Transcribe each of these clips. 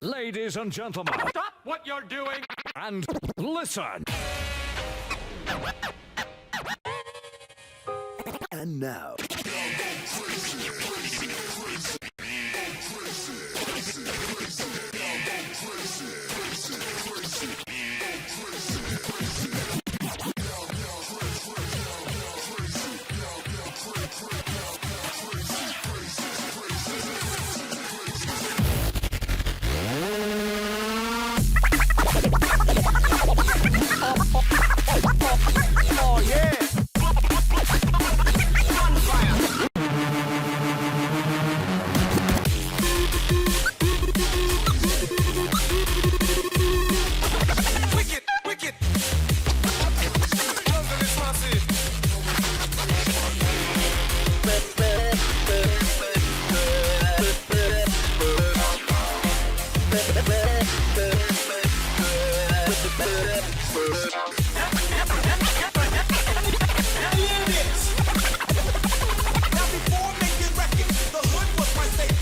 Ladies and gentlemen, Stop what you're doing! and listen. And now, Oh yeah! Wicked, wicked. London is massive. Now before making records, the hood was my station.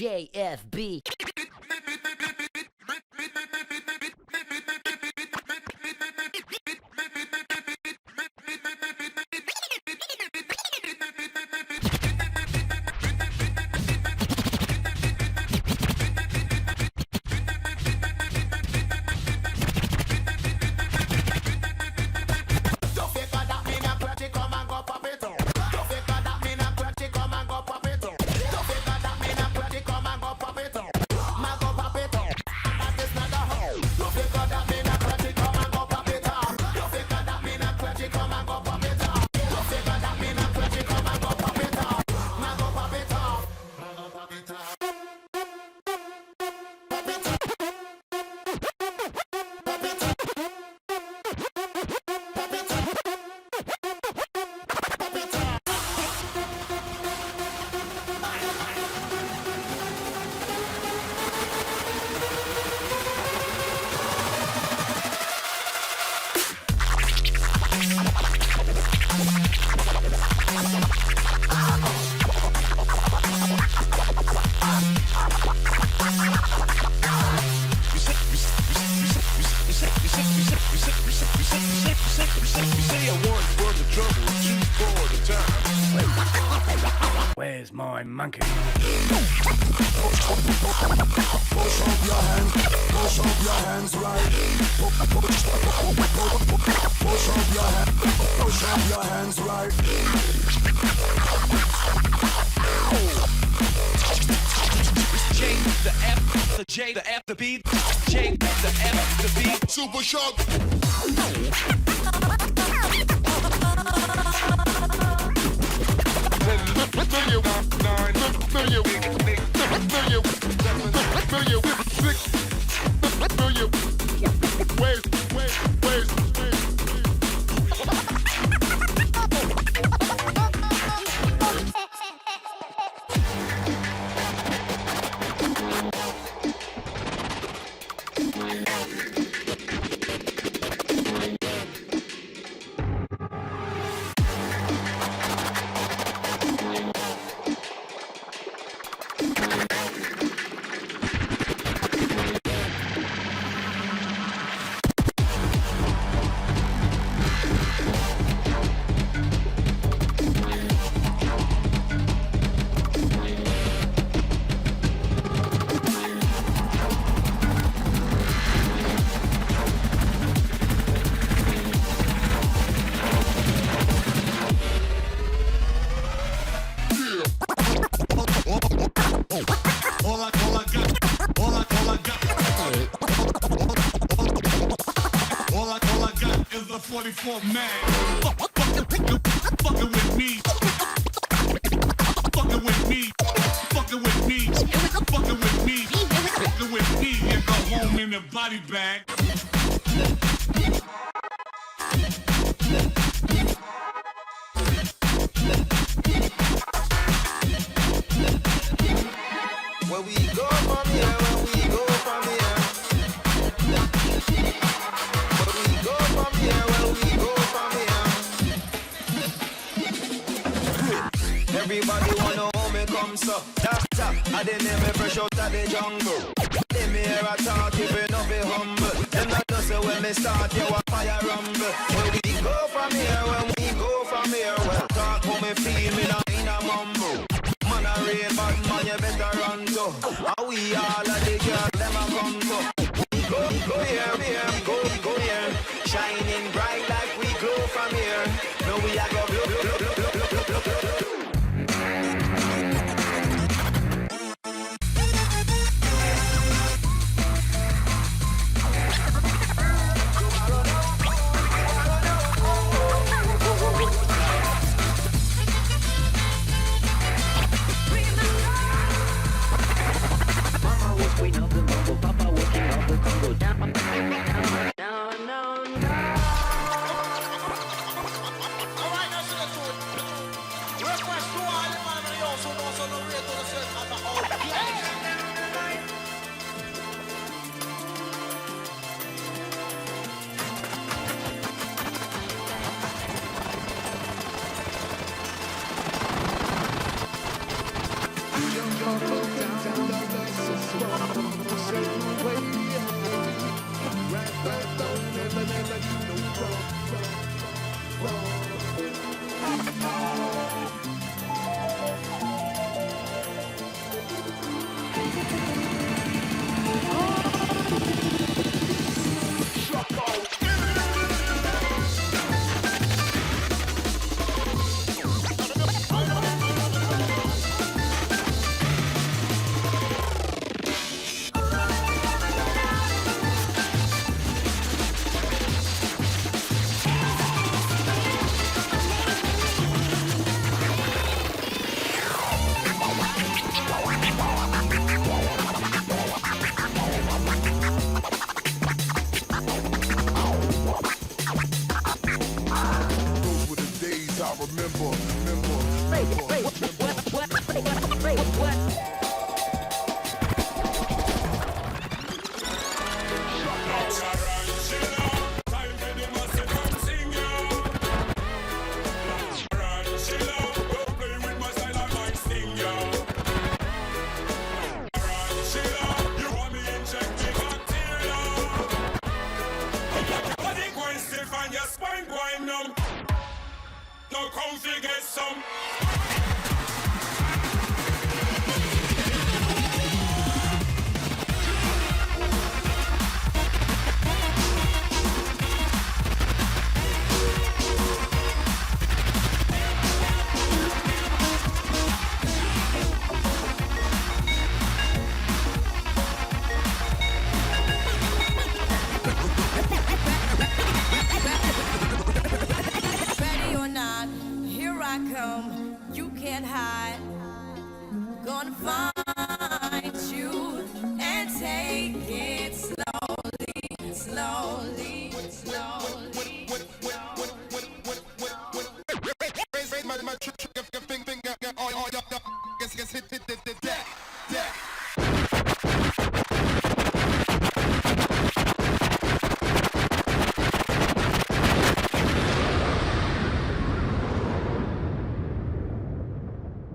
JFB. Where's my monkey? J, the F, the J, the F, the B, J, the F, the B. Super sharp. 44 mag. Fucking with me. Fucking with me. Fucking with me. Fucking with me. Fucking with me. And go home in a body bag. Where we go from here, where we go from here. Where we go from here, where we go from here. Everybody wanna know me come so. Doctor, I didn't hear me fresh out of the jungle. Let me hear a talk if you not be humble. Them not know say when me start, you a fire rumble. Where we go from here, when we go from here. Well, talk how me feel, me not in a mumble. Man a rain, bad man, you better run to. And we all of the girls, them a come to. Go here, go here. Shining bright like we glow from here. No, we a go blow.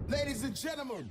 Ladies and gentlemen,